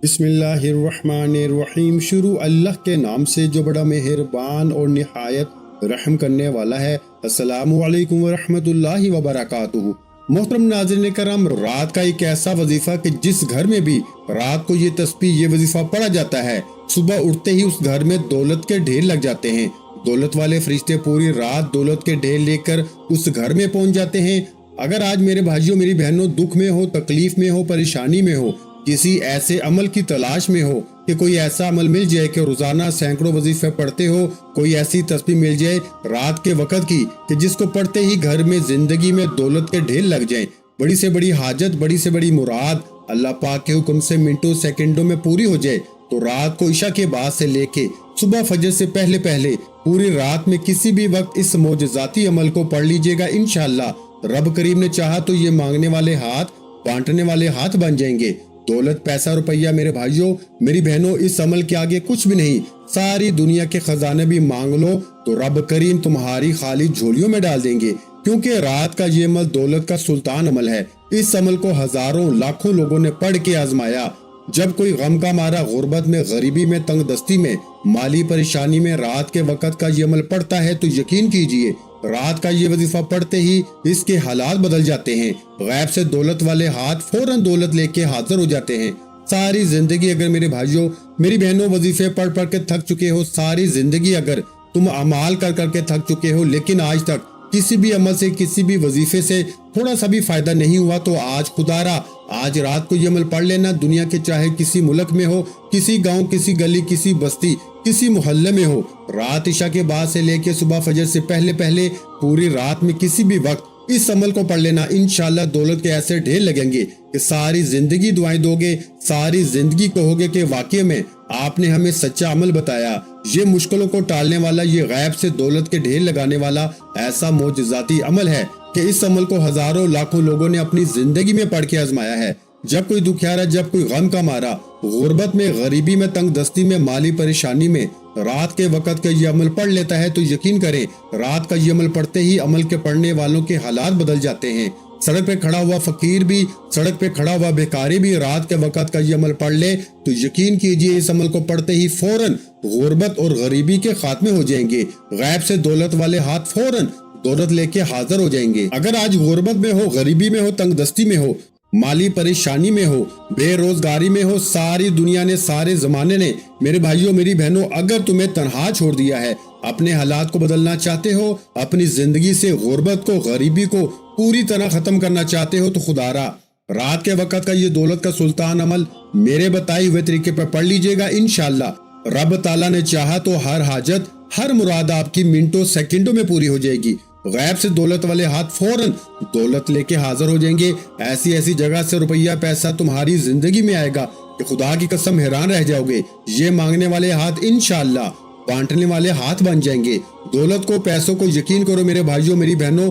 बिस्मिल्लाहिर्रहमानिर्रहीम। शुरू अल्लाह के नाम से जो बड़ा मेहरबान और निहायत रहम करने वाला है। अस्सलामु अलैकुम वरहमतुल्लाहि वबरकातुहू। मोहतरम नाज़रीन करम, रात का एक ऐसा वजीफा कि जिस घर में भी रात को ये तस्बीह ये वजीफा पढ़ा जाता है, सुबह उठते ही उस घर में दौलत के ढेर लग जाते हैं। दौलत वाले फरिश्ते पूरी रात दौलत के ढेर लेकर उस घर में पहुंच जाते हैं। अगर आज मेरे भाइयों मेरी बहनों दुख में हो, तकलीफ में हो, परेशानी में हो, किसी ऐसे अमल की तलाश में हो कि कोई ऐसा अमल मिल जाए कि रोजाना सैकड़ों वजीफे पढ़ते हो, कोई ऐसी तस्बीह मिल जाए रात के वक्त की कि जिसको पढ़ते ही घर में जिंदगी में दौलत के ढेर लग जाए, बड़ी से बड़ी हाजत, बड़ी से बड़ी मुराद अल्लाह पाक के हुक्म से मिनटों सेकंडों में पूरी हो जाए, तो रात को इशा के बाद से लेके सुबह फजर से पहले पहले पूरी रात में किसी भी वक्त इस मौजज़ाती अमल को पढ़ लीजिएगा। इंशाअल्लाह रब करीम ने चाहा तो ये मांगने वाले हाथ बांटने वाले हाथ बन जाएंगे। दौलत, पैसा, रुपया मेरे भाइयों मेरी बहनों इस अमल के आगे कुछ भी नहीं। सारी दुनिया के खजाने भी मांग लो तो रब करीम तुम्हारी खाली झोलियों में डाल देंगे, क्योंकि रात का ये अमल दौलत का सुल्तान अमल है। इस अमल को हजारों लाखों लोगों ने पढ़ के आजमाया। जब कोई गम का मारा गुर्बत में, गरीबी में, तंगदस्ती में, माली परेशानी में रात के वक्त का ये अमल पढ़ता है तो यकीन कीजिए रात का ये वजीफा पढ़ते ही इसके हालात बदल जाते हैं। गैब से दौलत वाले हाथ फौरन दौलत लेके हाजिर हो जाते हैं। सारी जिंदगी अगर मेरे भाइयों मेरी बहनों वजीफे पढ़ पढ़ के थक चुके हो, सारी जिंदगी अगर तुम अमाल कर करके थक चुके हो, लेकिन आज तक किसी भी अमल से, किसी भी वजीफे से थोड़ा सा भी फायदा नहीं हुआ, तो आज खुदारा आज रात को ये अमल पढ़ लेना। दुनिया के चाहे किसी मुल्क में हो, किसी गांव, किसी गली, किसी बस्ती, किसी मोहल्ले में हो, रात इशा के बाद से लेके सुबह फजर से पहले पहले पूरी रात में किसी भी वक्त इस अमल को पढ़ लेना। इंशाअल्लाह दौलत के ऐसे ढेर लगेंगे कि सारी जिंदगी दुआएं दोगे, सारी जिंदगी कहोगे कि वाकई में आपने हमें सच्चा अमल बताया। ये मुश्किलों को टालने वाला, ये गैब से दौलत के ढेर लगाने वाला ऐसा मौजज़ाती अमल है कि इस अमल को हजारों लाखों लोगों ने अपनी जिंदगी में पढ़ के आजमाया है। जब कोई दुखियारा, जब कोई गम का मारा, गुर्बत में, गरीबी में, तंगदस्ती में, माली परेशानी में रात के वक्त का ये अमल पढ़ लेता है तो यकीन करें रात का ये अमल पढ़ते ही अमल के पढ़ने वालों के हालात बदल जाते हैं। सड़क पे खड़ा हुआ फकीर भी, सड़क पे खड़ा हुआ बेकारी भी रात के वक्त का ये अमल पढ़ ले तो यकीन कीजिए इस अमल को पढ़ते ही फौरन गुर्बत और गरीबी के खात्मे हो जाएंगे। गैब से दौलत वाले हाथ फौरन दौलत लेके हाजिर हो जाएंगे। अगर आज गुर्बत में हो, गरीबी में हो, तंगदस्ती में हो, माली परेशानी में हो, बेरोजगारी में हो, सारी दुनिया ने, सारे जमाने ने मेरे भाइयों मेरी बहनों अगर तुम्हें तन्हा छोड़ दिया है, अपने हालात को बदलना चाहते हो, अपनी जिंदगी से गुर्बत को, गरीबी को पूरी तरह खत्म करना चाहते हो, तो खुदारा रात के वक्त का ये दौलत का सुल्तान अमल मेरे बताए हुए तरीके पर पढ़ लीजिएगा। इंशाअल्लाह रब ताला ने चाहा तो हर हाजत, हर मुराद आपकी मिनटों सेकंडों में पूरी हो जाएगी। गैब से दौलत वाले हाथ फौरन दौलत लेके हाजिर हो जाएंगे। ऐसी ऐसी जगह से रुपया पैसा तुम्हारी जिंदगी में आएगा कि खुदा की कसम हैरान रह जाओगे। ये मांगने वाले हाथ इंशाअल्लाह बांटने वाले हाथ बन जाएंगे। दौलत को, पैसों को यकीन करो मेरे भाइयों मेरी बहनों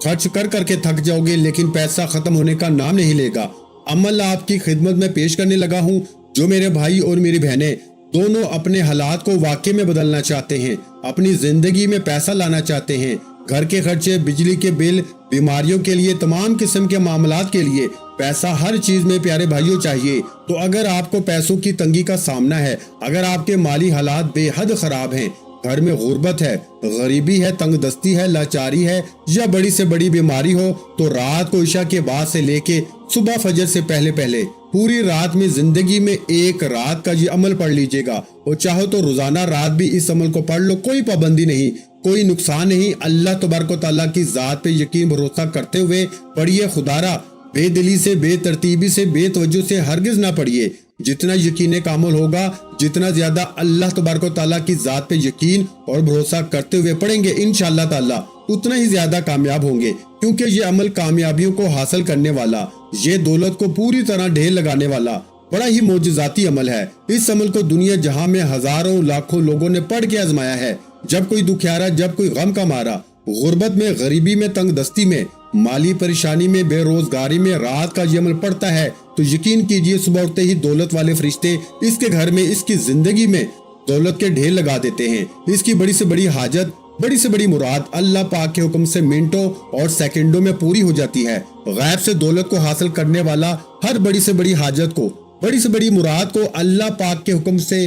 खर्च कर करके थक जाओगे, लेकिन पैसा खत्म होने का नाम नहीं लेगा। अमल आपकी खिदमत में पेश करने लगा हूँ। जो मेरे भाई और मेरी बहनें दोनों अपने हालात को वाकई में बदलना चाहते हैं, अपनी जिंदगी में पैसा लाना चाहते हैं, घर के खर्चे, बिजली के बिल, बीमारियों के लिए, तमाम किस्म के मामलात के लिए पैसा हर चीज में प्यारे भाइयों चाहिए, तो अगर आपको पैसों की तंगी का सामना है, अगर आपके माली हालात बेहद खराब हैं, घर में गुर्बत है, गरीबी है, तंगदस्ती है, लाचारी है या बड़ी से बड़ी बीमारी हो, तो रात को इशा के बाद से लेके सुबह फजर से पहले पहले पूरी रात में जिंदगी में एक रात का ये अमल पढ़ लीजिएगा। और चाहो तो रोजाना रात भी इस अमल को पढ़ लो, कोई पाबंदी नहीं, कोई नुकसान नहीं। अल्लाह तबारक व तआला की जात पे यकीन भरोसा करते हुए पढ़िए। खुदारा बेदिली से, बेतरतीबी से, बेतवज्जो से हरगिज ना पढ़िए। जितना यकीन कामिल होगा, जितना ज्यादा अल्लाह तबारक व तआला की जात पे यकीन और भरोसा करते हुए पढ़ेंगे इंशाअल्लाह ताला उतना ही ज्यादा कामयाब होंगे, क्योंकि ये अमल कामयाबियों को हासिल करने वाला, ये दौलत को पूरी तरह ढेर लगाने वाला बड़ा ही मौजज़ाती अमल है। इस अमल को दुनिया जहां में हजारों लाखों लोगों ने पढ़ के आजमाया है। जब कोई दुखियारा, जब कोई गम का मारा, गुर्बत में, गरीबी में, तंगदस्ती में, माली परेशानी में, बेरोजगारी में रात का ये अमल पढ़ता है तो यकीन कीजिए सुबह उठते ही दौलत वाले फरिश्ते इसके घर में, इसकी जिंदगी में दौलत के ढेर लगा देते हैं। इसकी बड़ी से बड़ी हाजत, बड़ी से बड़ी मुराद अल्लाह पाक के हुक्म से मिनटों और सेकंडों में पूरी हो जाती है। गैब से दौलत को हासिल करने वाला हर बड़ी से बड़ी हाजत को बड़ी से बड़ी मुराद को अल्लाह पाक के हुक्म से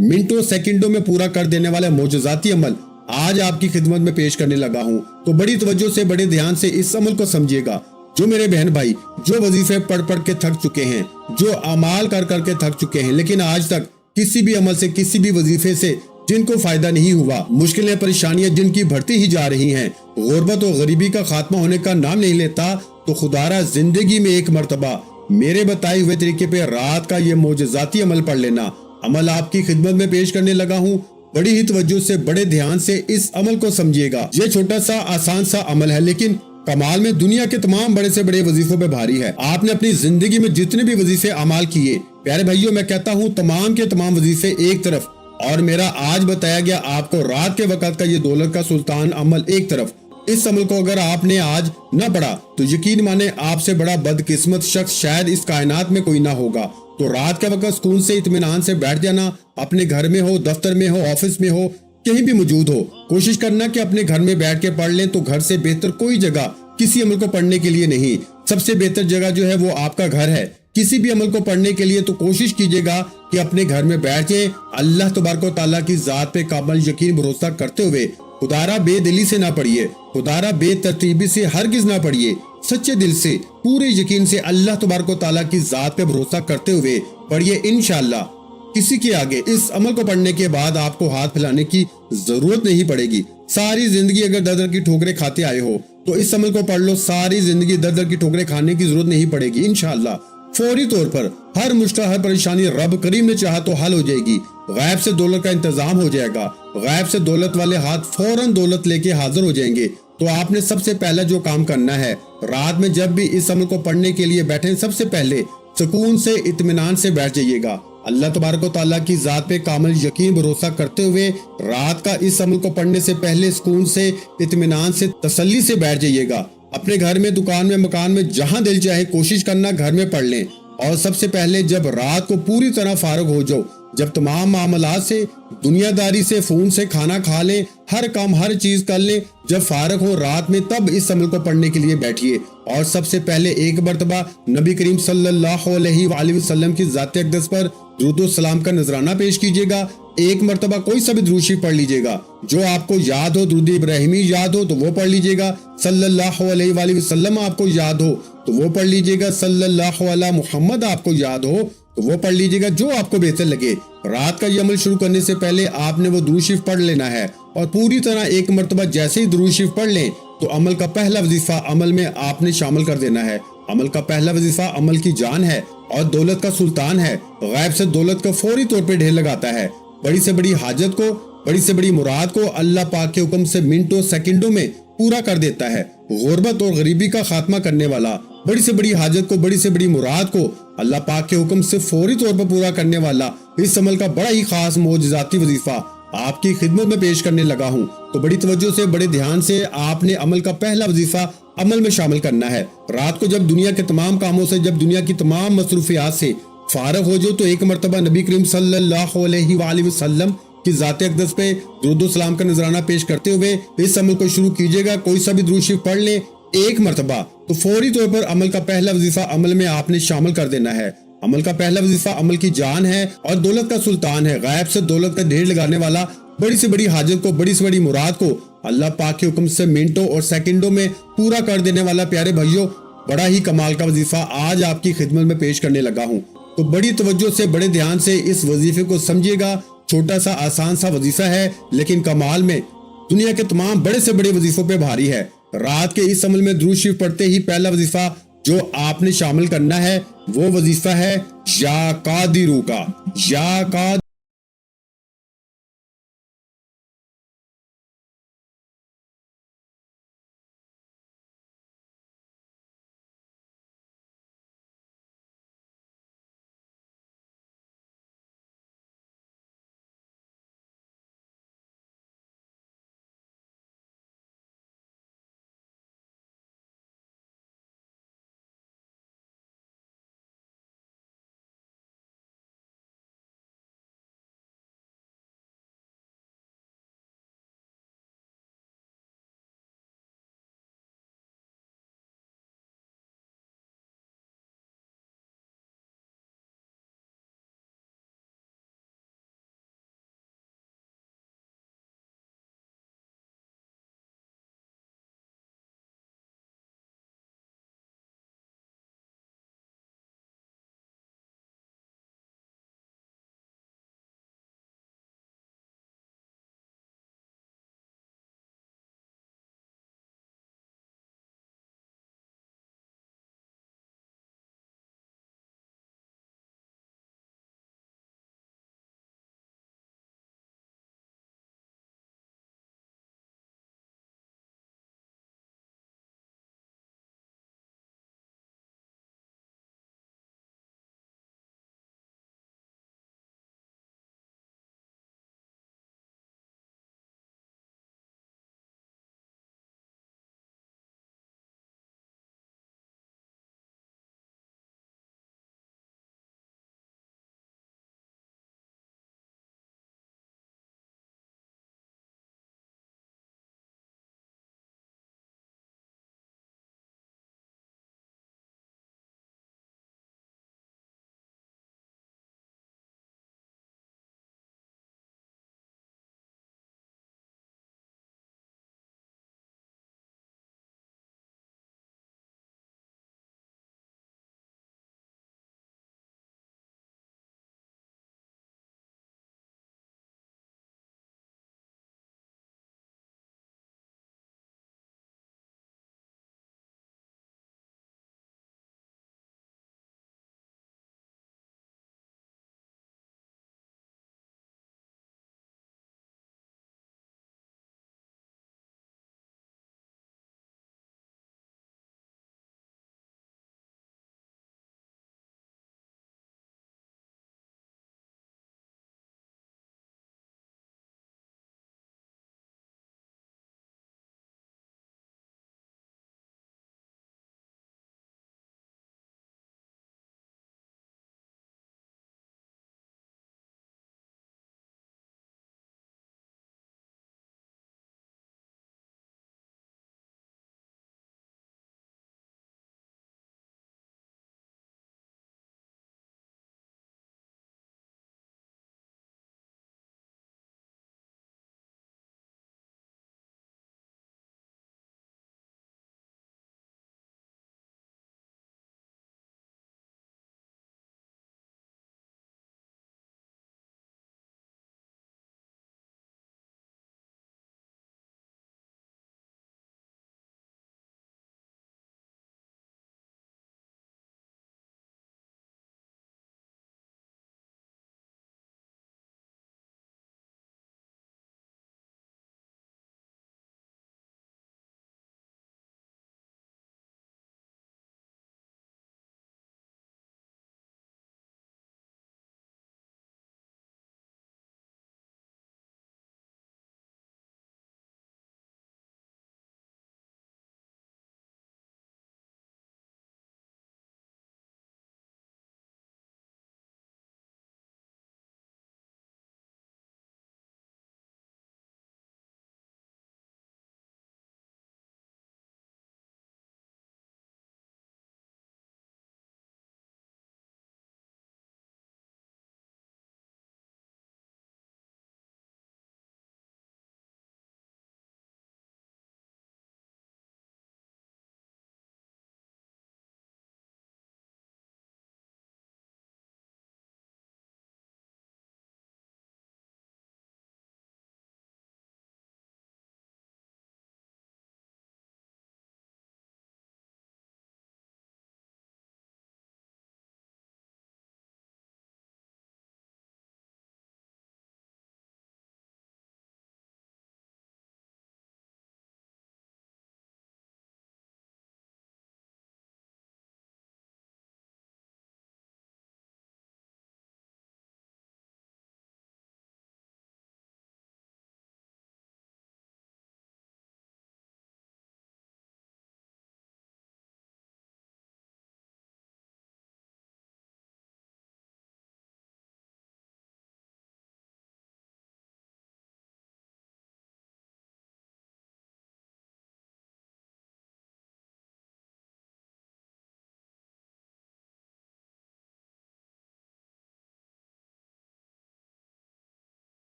मिनटों सेकंडों में पूरा कर देने वाला मोजज़ाती अमल आज आपकी खिदमत में पेश करने लगा हूँ। तो बड़ी तवज्जो से बड़े ध्यान से इस अमल को समझिएगा। जो मेरे बहन भाई जो वजीफे पढ़ पढ़ के थक चुके हैं, जो अमाल कर कर के थक चुके हैं, लेकिन आज तक किसी भी अमल से किसी भी वजीफे से जिनको फायदा नहीं हुआ, मुश्किलें परेशानियां जिनकी बढ़ती ही जा रही हैं, गुर्बत और गरीबी का खात्मा होने का नाम नहीं लेता, तो खुदारा जिंदगी में एक मर्तबा मेरे बताए हुए तरीके पे रात का ये मोजज़ाती अमल पढ़ लेना। अमल आपकी खिदमत में पेश करने लगा हूँ। बड़ी ही तवज्जो से बड़े ध्यान से इस अमल को समझिएगा। ये छोटा सा आसान सा अमल है, लेकिन कमाल में दुनिया के तमाम बड़े से बड़े वजीफों पे भारी है। आपने अपनी जिंदगी में जितने भी वजीफे अमाल किए, प्यारे भाइयों मैं कहता हूँ तमाम के तमाम वजीफे एक तरफ, और मेरा आज बताया गया आपको रात के वक्त का ये दौलत का सुल्तान अमल एक तरफ। इस अमल को अगर आपने आज न पढ़ा तो यकीन माने आपसे बड़ा बदकिस्मत शख्स शायद इस कायनात में कोई ना होगा। तो रात के वक्त सुकून से इत्मीनान से बैठ जाना, अपने घर में हो, दफ्तर में हो, ऑफिस में हो, कहीं भी मौजूद हो, कोशिश करना कि अपने घर में बैठ के पढ़ लें। तो घर से बेहतर कोई जगह किसी अमल को पढ़ने के लिए नहीं। सबसे बेहतर जगह जो है वो आपका घर है किसी भी अमल को पढ़ने के लिए। तो कोशिश कीजिएगा कि अपने घर में बैठ जाएं, अल्लाह तबारक व तआला की जात पे काबिल यकीन भरोसा करते हुए। खुदारा बेदिली से ना पढ़िए, खुदारा बेतरतीबी से हरगिज ना पढ़िए, सच्चे दिल से पूरे यकीन से अल्लाह तबारक व तआला की जात पे भरोसा करते हुए पढ़िए। इंशाअल्लाह किसी के आगे इस अमल को पढ़ने के बाद आपको हाथ फैलाने की जरूरत नहीं पड़ेगी। सारी जिंदगी अगर दर दर की ठोकरें खाते आए हो तो इस अमल को पढ़ लो, सारी जिंदगी दर दर की ठोकरें खाने की जरूरत नहीं पड़ेगी। इंशाअल्लाह फौरी तौर पर हर मुश्किल हर परेशानी रब करीम ने चाहा तो हल हो जाएगी। गैब से दौलत का इंतजाम हो जाएगा, गैब से दौलत वाले हाथ फौरन दौलत लेके हाजिर हो जाएंगे। तो आपने सबसे पहला जो काम करना है, रात में जब भी इस अमल को पढ़ने के लिए बैठे, सबसे पहले सुकून से इत्मीनान से बैठ जाइएगा। अल्लाह तबारक व तआला की जात पे कामिल यकीन भरोसा करते हुए रात का इस अमल को पढ़ने से पहले सुकून से इत्मीनान से तसल्ली से बैठ जाइएगा। अपने घर में, दुकान में, मकान में, जहां दिल चाहे कोशिश करना घर में पढ़ लें। और सबसे पहले जब रात को पूरी तरह फारग हो जाओ, जब तमाम मामलात से, दुनियादारी से, फोन से खाना खा लें, हर काम हर चीज कर लें, जब फारग हो रात में, तब इस अमल को पढ़ने के लिए बैठिए। और सबसे पहले एक मर्तबा नबी करीम सल्लल्लाहु अलैहि वसल्लम की ज़ात अक़दस पर दुरूद सलाम का नजराना पेश कीजिएगा। एक मर्तबा कोई सा भी दुरूद शरीफ पढ़ लीजिएगा। जो आपको याद हो, दुरूद इब्राहिमी याद हो तो वो पढ़ लीजिएगा। सल्लल्लाहु अलैहि वसल्लम आपको याद हो तो वो पढ़ लीजिएगा। सल्लल्लाहु अला मुहम्मद आपको याद हो तो वो पढ़ लीजिएगा, जो आपको बेहतर लगे। रात का ये अमल शुरू करने से पहले आपने वो दुरूद शरीफ पढ़ लेना है। और पूरी तरह एक मर्तबा जैसे ही दुरूद शरीफ पढ़ लें तो अमल का पहला वजीफा अमल में आपने शामिल कर देना है। अमल का पहला वजीफा अमल की जान है और दौलत का सुल्तान है। गैब से दौलत का फौरी तौर पे ढेर लगाता है। बड़ी से बड़ी हाजत को, बड़ी से बड़ी मुराद को अल्लाह पाक के हुक्म से मिनटों सेकंडों में पूरा कर देता है। गुर्बत और गरीबी का खात्मा करने वाला, बड़ी से बड़ी हाजत को, बड़ी से बड़ी मुराद को अल्लाह पाक के हुक्म से फौरी तौर पर पूरा करने वाला इस अमल का बड़ा ही खास मोजज़ाती वजीफा आपकी खिदमत में पेश करने लगा हूँ। तो बड़ी तवज्जो से, बड़े ध्यान से आपने अमल का पहला वजीफा अमल में शामिल करना है। रात को जब दुनिया के तमाम कामों से, जब दुनिया की तमाम मसरूफियात से फारग हो जाओ तो एक मर्तबा नबी करीम सल्लल्लाहु अलैहि वसल्लम की ज़ात अक़दस पे दुरूद सलाम का नजराना पेश करते हुए इस अमल को शुरू कीजिएगा। कोई सा भी दुरूद शरीफ पढ़ ले एक मर्तबा तो फौरी तौर पर अमल का पहला वजीफा अमल में आपने शामिल कर देना है। अमल का पहला वजीफा अमल की जान है और दौलत का सुल्तान है। गैब से दौलत का ढेर लगाने वाला, बड़ी से बड़ी हाजत को, बड़ी से बड़ी मुराद को अल्लाह पाक के हुक्म से मिनटों और सेकंडों में पूरा कर देने वाला प्यारे भाइयों बड़ा ही कमाल का वजीफा आज आपकी खिदमत में पेश करने लगा हूँ। तो बड़ी तवज्जो से, बड़े ध्यान से इस वजीफे को समझिएगा। छोटा सा आसान सा वजीफा है, लेकिन कमाल में दुनिया के तमाम बड़े से बड़े वजीफों पे भारी है। रात के इस अमल में दुरूद शरीफ पढ़ते ही पहला वजीफा जो आपने शामिल करना है वो वजीफा है या कादिरू का, या